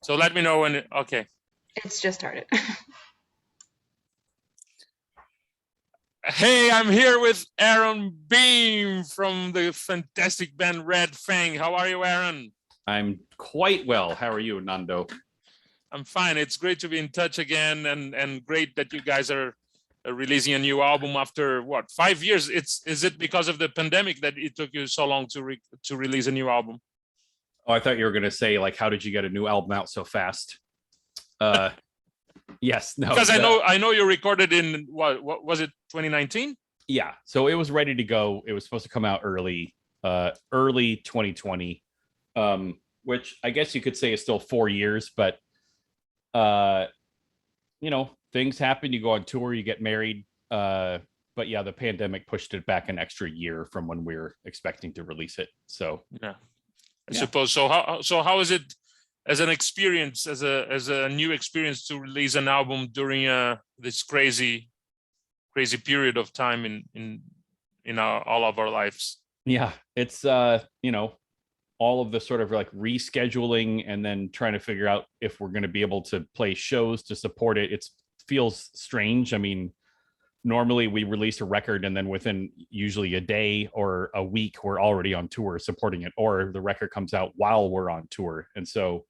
So let me know when. Okay. It's just started. Hey, I'm here with Aaron Beam from the fantastic band Red Fang. How are you, Aaron? I'm quite well. How are you, Nando? I'm fine. It's great to be in touch again, and great that you guys are releasing a new album after what, 5 years? Is it because of the pandemic that it took you so long to release a new album? Oh, I thought you were going to say, like, how did you get a new album out so fast? Yes, no. Because I know you recorded in what was it, 2019? Yeah, so it was ready to go. It was supposed to come out early 2020, which I guess you could say is still 4 years, but you know, things happen. You go on tour, you get married. But yeah, the pandemic pushed it back an extra year from when we were expecting to release it. So yeah, I suppose so. How is it as an experience, as a new experience to release an album during this crazy period of time in all of our lives? Yeah, it's you know, all of the sort of like rescheduling and then trying to figure out if we're going to be able to play shows to support it. It feels strange. I mean, normally we release a record and then within usually a day or a week, we're already on tour supporting it, or the record comes out while we're on tour. And so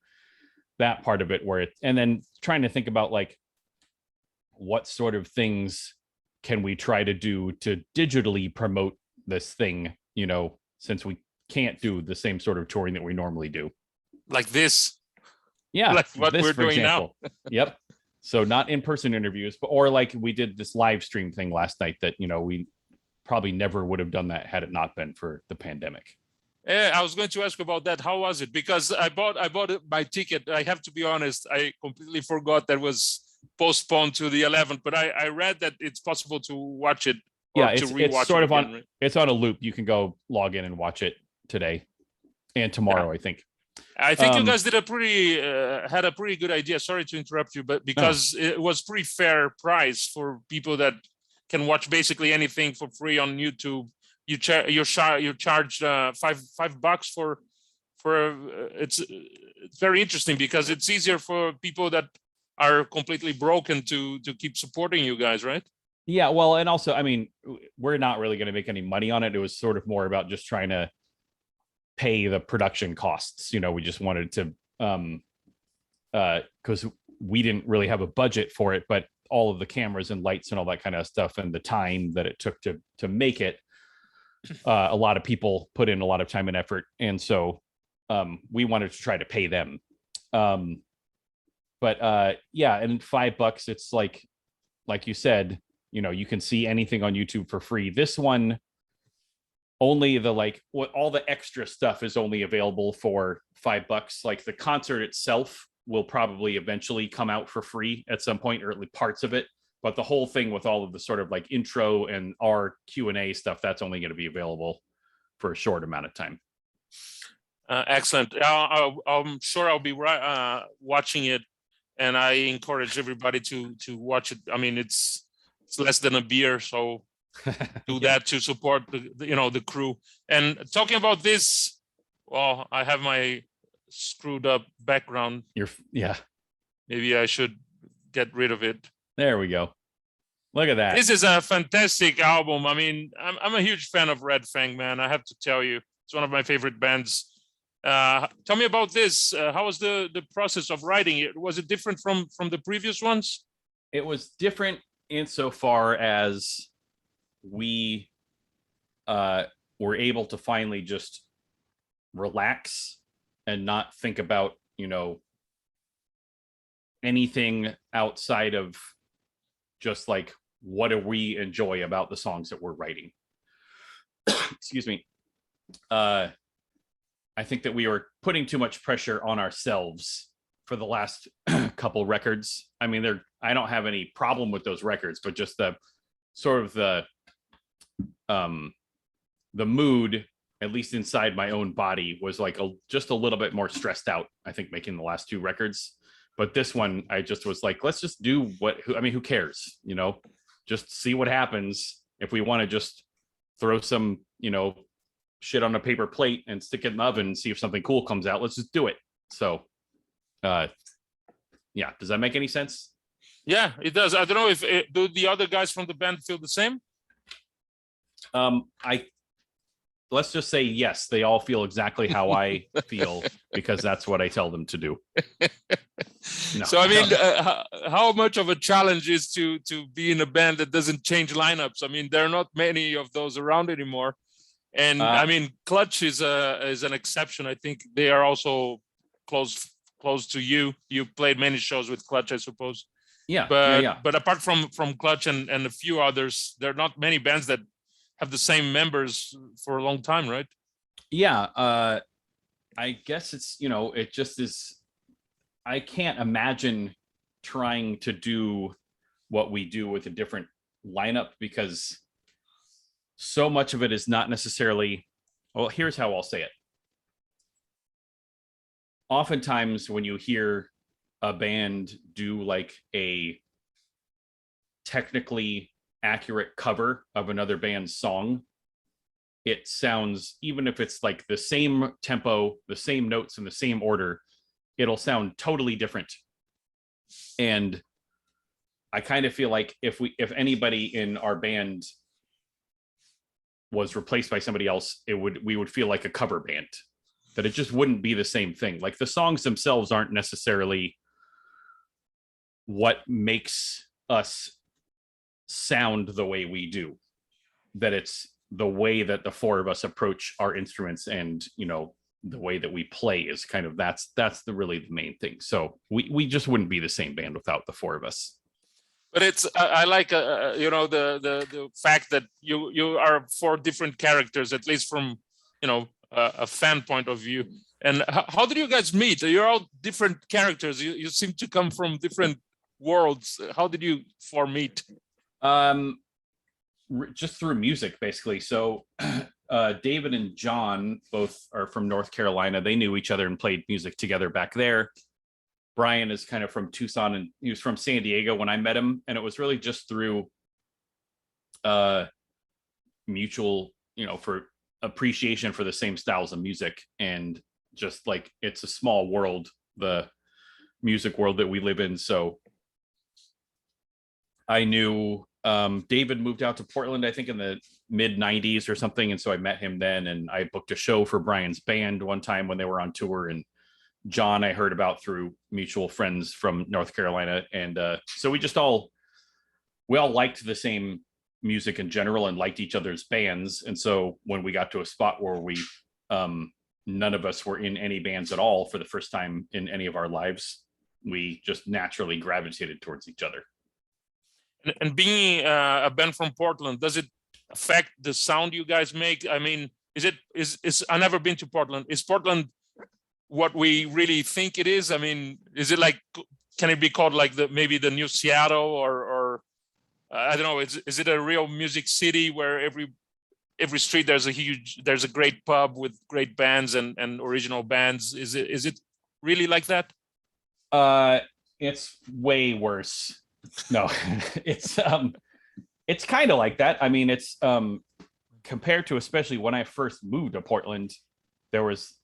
that part of it and then trying to think about like, what sort of things can we try to do to digitally promote this thing, you know, since we can't do the same sort of touring that we normally do. Like this. Yeah. Like what we're doing now. Yep. So not in-person interviews, or like we did this live stream thing last night that, you know, we probably never would have done that had it not been for the pandemic. Yeah, I was going to ask about that. How was it? Because I bought my ticket. I have to be honest, I completely forgot that was postponed to the 11th, but I read that it's possible to watch it. Yeah, it's sort of on, right? It's on a loop. You can go log in and watch it today and tomorrow, yeah. I think you guys did had a pretty good idea. Sorry to interrupt you, but because it was pretty fair price for people that can watch basically anything for free on YouTube. You charge $5 for it's very interesting because it's easier for people that are completely broken to keep supporting you guys, right? Yeah, well, and also, I mean, we're not really going to make any money on it. It was sort of more about just trying to pay the production costs. You know, we just wanted to, because we didn't really have a budget for it, but all of the cameras and lights and all that kind of stuff and the time that it took to make it, a lot of people put in a lot of time and effort. And so we wanted to try to pay them. But yeah, and $5, it's like you said, you know, you can see anything on YouTube for free. This one, only all the extra stuff is only available for $5. Like the concert itself will probably eventually come out for free at some point, or at least parts of it. But the whole thing with all of the sort of like intro and our Q&A stuff, that's only going to be available for a short amount of time. Excellent. I'm sure I'll be watching it, and I encourage everybody to watch it. I mean, it's less than a beer, so do that to support the crew. And talking about this, well, I have my screwed up background. Maybe I should get rid of it. There we go. Look at that. This is a fantastic album. I mean, I'm a huge fan of Red Fang, man. I have to tell you, it's one of my favorite bands. Tell me about this. How was the process of writing it? Was it different from the previous ones? It was different insofar as we were able to finally just relax and not think about, you know, anything outside of just like, what do we enjoy about the songs that we're writing? Excuse me. I think that we were putting too much pressure on ourselves for the last couple records. I mean, I don't have any problem with those records, but just the sort of the mood, at least inside my own body, was like just a little bit more stressed out, I think, making the last two records. But this one, I just was like, let's just do who cares, you know, just see what happens. If we want to just throw some, you know, shit on a paper plate and stick it in the oven and see if something cool comes out, let's just do it. So Yeah, does that make any sense? Yeah, it does. I don't know if do the other guys from the band feel the same? Let's just say yes, they all feel exactly how I feel, because that's what I tell them to do. No. So I mean, how much of a challenge is to be in a band that doesn't change lineups? I mean, there are not many of those around anymore, and I mean, Clutch is an exception. I think they are also close to you. You played many shows with Clutch, I suppose. Yeah, but apart from Clutch and a few others, there are not many bands that have the same members for a long time, right? Yeah, I guess it's, it just is. I can't imagine trying to do what we do with a different lineup, because so much of it is not necessarily, well, here's how I'll say it. Oftentimes when you hear a band do like a technically accurate cover of another band's song, it sounds, even if it's like the same tempo, the same notes in the same order, it'll sound totally different. And I kind of feel like if anybody in our band was replaced by somebody else, we would feel like a cover band, that it just wouldn't be the same thing. Like the songs themselves aren't necessarily what makes us sound the way we do, that it's the way that the four of us approach our instruments, and the way that we play is kind of, that's really the main thing. So we just wouldn't be the same band without the four of us. But it's I like the fact that you are four different characters, at least from a fan point of view. And how did you guys meet? You're all different characters. You seem to come from different worlds. How did you four meet? Just through music, basically. So David and John both are from North Carolina. They knew each other and played music together back there. Brian is kind of from Tucson, and he was from San Diego when I met him. And it was really just through mutual, for appreciation for the same styles of music. And just like, it's a small world, the music world that we live in. So I knew David moved out to Portland, I think in the mid 90s or something. And so I met him then, and I booked a show for Brian's band one time when they were on tour. And John, I heard about through mutual friends from North Carolina. And so we all liked the same music in general and liked each other's bands. And so when we got to a spot where we, none of us were in any bands at all for the first time in any of our lives, we just naturally gravitated towards each other. And being a band from Portland, does it affect the sound you guys make? I mean, I've never been to Portland. Is Portland what we really think it is? I mean, is it like, can it be called like maybe the new Seattle, or I don't know, is it a real music city where every street there's a great pub with great bands and original bands? Is it really like that? It's way worse. No, it's kind of like that. I mean, it's compared to, especially when I first moved to Portland, there was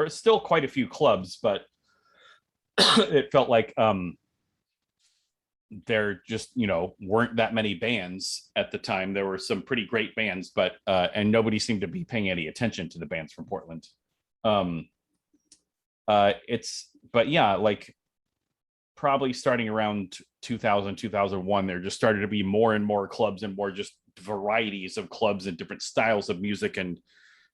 still quite a few clubs, but it felt like there just weren't that many bands at the time. There were some pretty great bands, but and nobody seemed to be paying any attention to the bands from Portland. But yeah, like probably starting around 2000, 2001, there just started to be more and more clubs, and more just varieties of clubs and different styles of music and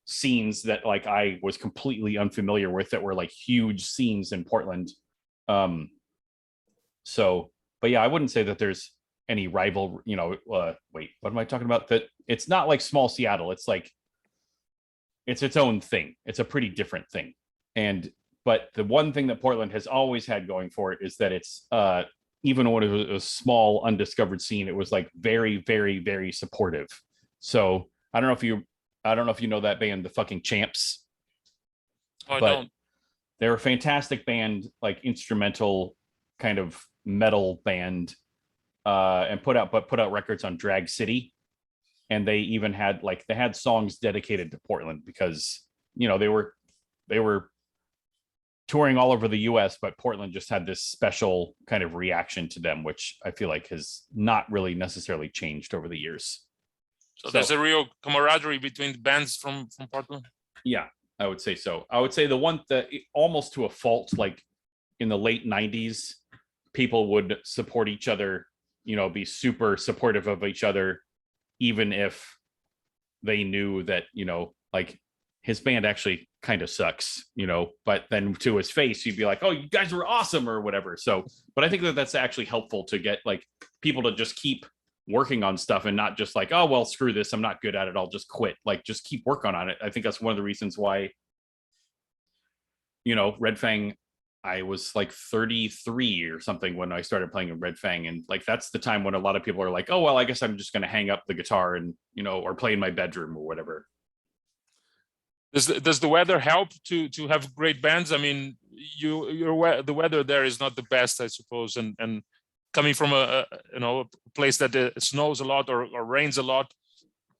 scenes that like I was completely unfamiliar with, that were like huge scenes in Portland. So, but yeah, I wouldn't say that there's any rival, wait, what am I talking about? That it's not like small Seattle. It's like, it's its own thing. It's a pretty different thing. But the one thing that Portland has always had going for it is that it's, even when it was a small undiscovered scene, it was like very, very, very supportive. So I don't know if you know that band, the fucking Champs. Oh, I don't. They're a fantastic band, like instrumental kind of metal band, and put out records on Drag City. And they even had they songs dedicated to Portland, because they were touring all over the US, but Portland just had this special kind of reaction to them, which I feel like has not really necessarily changed over the years. So there's a real camaraderie between the bands from Portland. Yeah, I would say so. I would say the one that almost to a fault, like in the late 90s, people would support each other, you know, be super supportive of each other, even if they knew that, you know, like his band actually kind of sucks, you know, but then to his face, you'd be like, oh, you guys were awesome or whatever. So, but I think that that's actually helpful to get like people to just keep working on stuff and not just like, oh, well, screw this, I'm not good at it, I'll just quit. Like, just keep working on it. I think that's one of the reasons why, you know, Red Fang, I was like 33 or something when I started playing in Red Fang. And like, that's the time when a lot of people are like, oh, well, I guess I'm just going to hang up the guitar and, you know, or play in my bedroom or whatever. Does the weather help to have great bands? I mean, the weather there is not the best, I suppose, and coming from a place that snows a lot or rains a lot,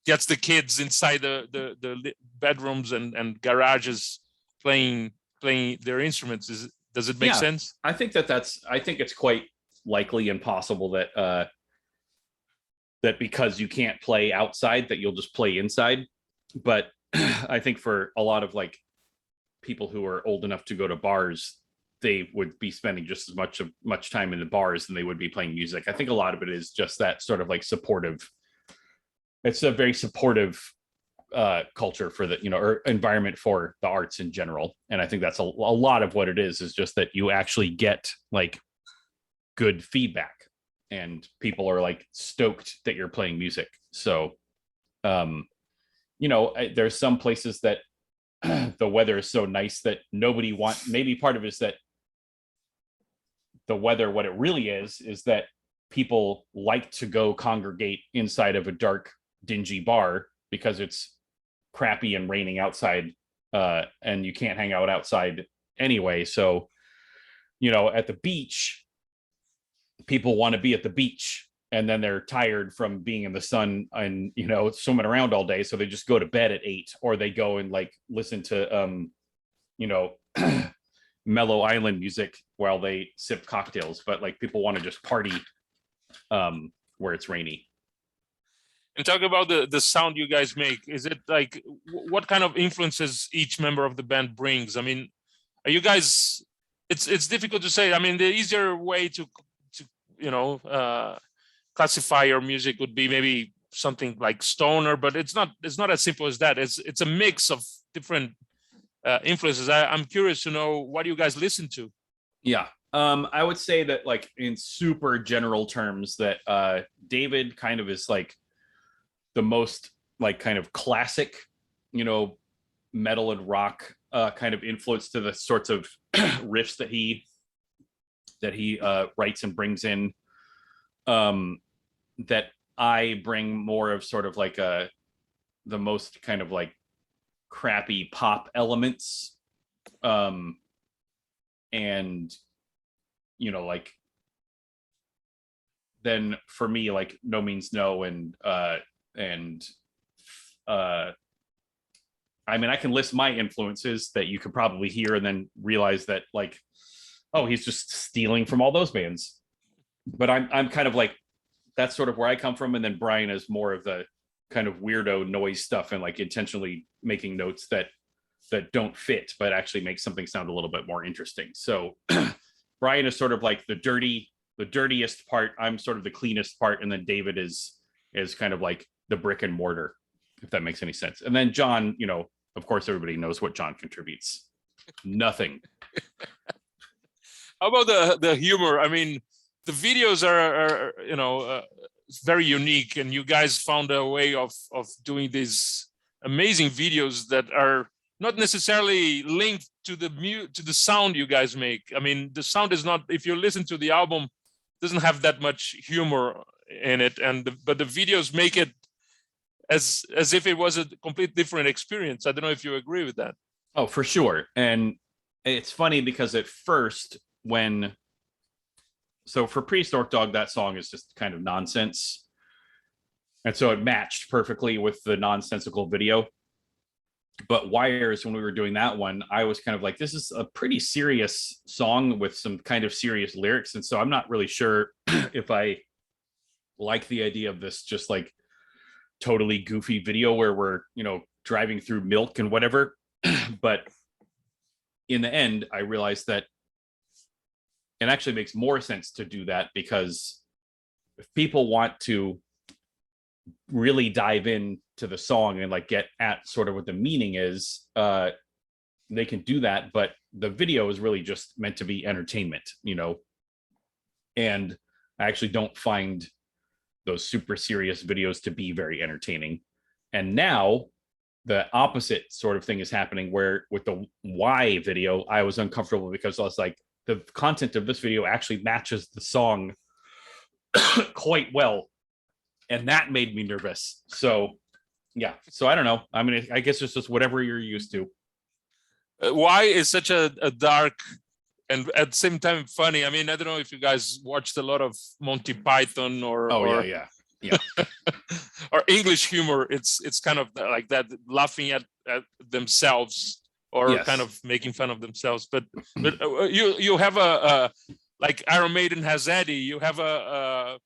gets the kids inside the bedrooms and garages playing their instruments. Does it make sense? I think I think it's quite likely and possible that that because you can't play outside, that you'll just play inside. But I think for a lot of like people who are old enough to go to bars, they would be spending just as much time in the bars than they would be playing music. I think a lot of it is just that sort of like supportive. It's a very supportive culture for the, you know, or environment for the arts in general. And I think that's a lot of what it is just that you actually get like good feedback and people are like stoked that you're playing music. So, you know, there's some places that the weather is so nice that nobody maybe part of it is that the weather, what it really is that people like to go congregate inside of a dark, dingy bar because it's crappy and raining outside, and you can't hang out outside anyway. So, you know, at the beach, people want to be at the beach, and then they're tired from being in the sun and, you know, swimming around all day. So they just go to bed at 8, or they go and like listen to, you know, mellow island music while they sip cocktails. But like people want to just party where it's rainy. And talk about the sound you guys make. Is it like, what kind of influences each member of the band brings? I mean, are you guys, it's difficult to say. I mean, the easier way to you know, classify your music would be maybe something like stoner, but it's not as simple as that. It's a mix of different influences. I'm curious to know, what do you guys listen to? Yeah. I would say that like in super general terms that David kind of is like the most like kind of classic, you know, metal and rock kind of influence to the sorts of riffs that he writes and brings in. That I bring more of sort of like the most kind of like crappy pop elements, and you know, like then for me, like No Means No and I mean, I can list my influences that you could probably hear and then realize that like, oh, he's just stealing from all those bands. But I'm kind of like, that's sort of where I come from. And then Brian is more of the kind of weirdo noise stuff and like intentionally making notes that don't fit, but actually make something sound a little bit more interesting. So Brian is sort of like the dirtiest part. I'm sort of the cleanest part. And then David is kind of like the brick and mortar, if that makes any sense. And then John, you know, of course, everybody knows what John contributes. Nothing. How about the humor? I mean, the videos are you know, very unique, and you guys found a way of doing these amazing videos that are not necessarily linked to the sound you guys make. I mean, the sound is not, if you listen to the album, doesn't have that much humor in it, but the videos make it as if it was a complete different experience. I don't know if you agree with that. Oh, for sure. And it's funny because at first so for Prehistoric Dog, that song is just kind of nonsense. And so it matched perfectly with the nonsensical video. But Wires, when we were doing that one, I was kind of like, this is a pretty serious song with some kind of serious lyrics. And so I'm not really sure if I like the idea of this just like totally goofy video where we're, driving through milk and whatever. But in the end, I realized that it actually makes more sense to do that, because if people want to really dive into the song and like get at sort of what the meaning is, they can do that. But the video is really just meant to be entertainment, and I actually don't find those super serious videos to be very entertaining. And now the opposite sort of thing is happening, where with the Why video, I was uncomfortable because I was like, the content of this video actually matches the song quite well. And that made me nervous. So, yeah. So I don't know. I mean, I guess it's just whatever you're used to. Why is such a dark and at the same time funny? I mean, I don't know if you guys watched a lot of Monty Python or yeah. or English humor. It's kind of like that, laughing at themselves, or Yes. kind of making fun of themselves. But you have a like Iron Maiden has Eddie. You have the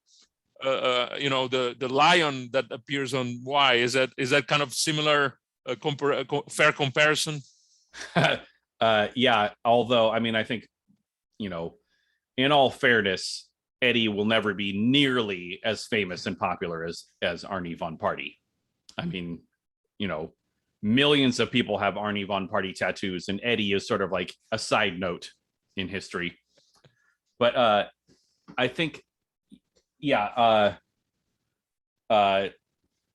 lion that appears on Why. Is that kind of similar? Fair comparison? Yeah. Although, I mean, I think, in all fairness, Eddie will never be nearly as famous and popular as Arnie von Party. I mean, millions of people have Arnie von Party tattoos, and Eddie is sort of like a side note in history. But I think, yeah. What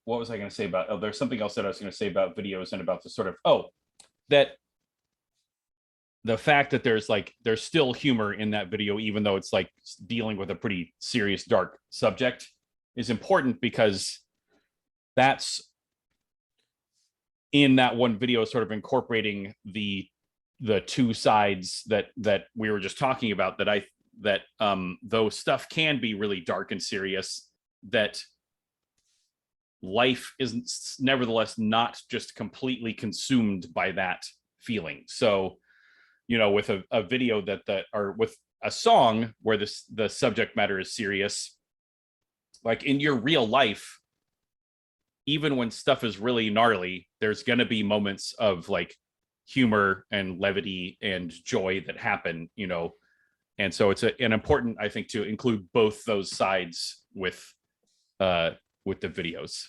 was I going to say about? Oh, there's something else that I was going to say about videos and about the sort of that the fact that there's still humor in that video, even though it's like dealing with a pretty serious, dark subject, is important, because that's in that one video, sort of incorporating the two sides that we were just talking about, that though stuff can be really dark and serious, that life isn't nevertheless not just completely consumed by that feeling. So, with a video or with a song where the subject matter is serious, like in your real life, even when stuff is really gnarly, there's going to be moments of like humor and levity and joy that happen, and so it's an important, I think, to include both those sides with the videos.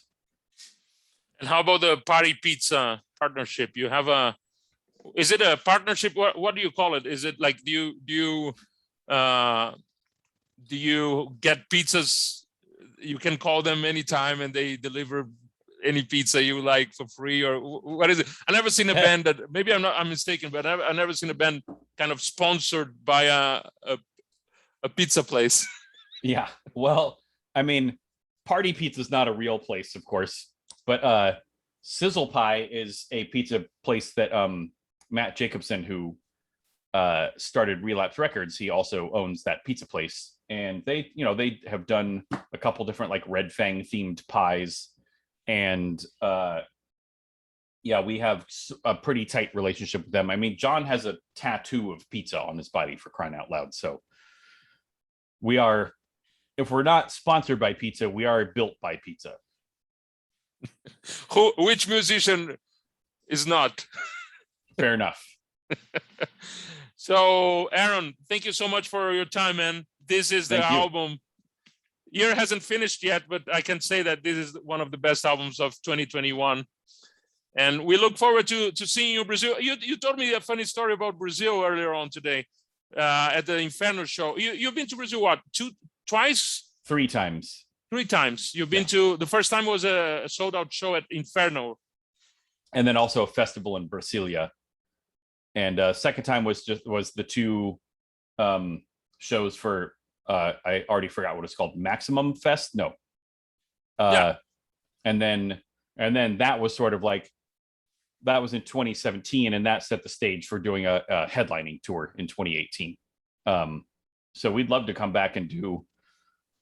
And how about the Party Pizza partnership? You have is it a partnership? What do you call it? Is it like, do you get pizzas? You can call them anytime and they deliver any pizza you like for free, or what is it? I never seen a band that, maybe I'm mistaken, but I never seen a band kind of sponsored by a pizza place. Yeah. Well, I mean, Party Pizza is not a real place, of course, but Sizzle Pie is a pizza place that Matt Jacobson, who started Relapse Records, he also owns that pizza place, and they have done a couple different like Red Fang themed pies, and we have a pretty tight relationship with them. I mean, John has a tattoo of pizza on his body, for crying out loud. So we are, if we're not sponsored by pizza, we are built by pizza. Which musician is not? Fair enough. So, Aaron, thank you so much for your time, man. This is the album. Year hasn't finished yet, but I can say that this is one of the best albums of 2021. And we look forward to seeing you in Brazil. You told me a funny story about Brazil earlier on today at the Inferno show. You've been to Brazil, what, twice? 3 times. 3 times. You've been to, the first time was a sold out show at Inferno. And then also a festival in Brasilia. And second time was the 2 shows for, I already forgot what it's called, Maximum Fest? No. And then that was sort of like, that was in 2017, and that set the stage for doing a headlining tour in 2018. So we'd love to come back and do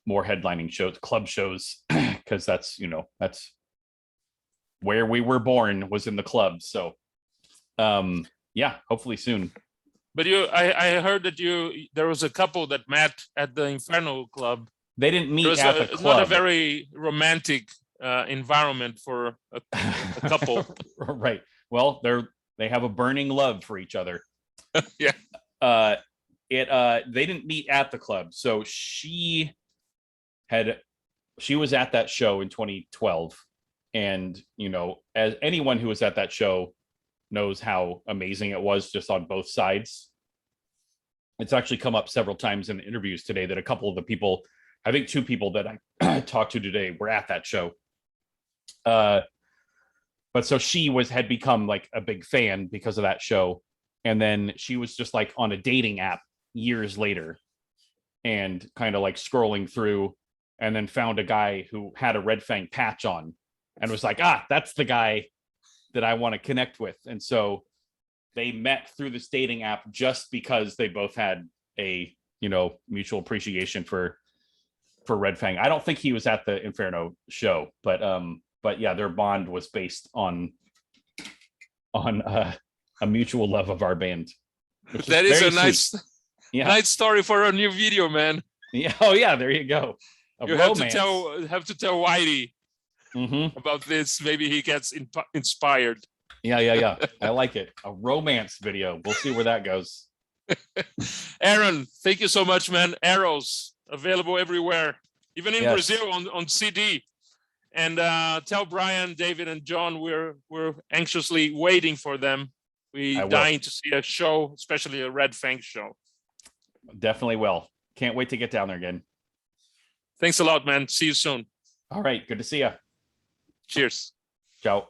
more headlining shows, club shows, because that's where we were born was in the club. So yeah, hopefully soon. But I heard that there was a couple that met at the Inferno Club. They didn't meet at the club. Not a very romantic environment for a couple. Right. Well, they have a burning love for each other. Yeah. They didn't meet at the club. So she was at that show in 2012. And, as anyone who was at that show knows how amazing it was just on both sides. It's actually come up several times in interviews today that a couple of the people, I think 2 people that I talked to today were at that show. But so she had become like a big fan because of that show. And then she was just like on a dating app years later and kind of like scrolling through, and then found a guy who had a Red Fang patch on and was like, that's the guy that I want to connect with. And so they met through this dating app just because they both had a, mutual appreciation for Red Fang. I don't think he was at the Inferno show, but yeah, their bond was based on a mutual love of our band. That is a nice story for a new video, man. Yeah. Oh yeah, there you go. You have to tell Whitey about this. Maybe he gets inspired. Yeah. I like it. A romance video. We'll see where that goes. Aaron, thank you so much, man. Arrows available everywhere, even in Brazil on CD. And tell Brian, David, and John we're anxiously waiting for them. We're dying to see a show, especially a Red Fang show. Definitely will. Can't wait to get down there again. Thanks a lot, man. See you soon. All right. Good to see you. Cheers. Ciao.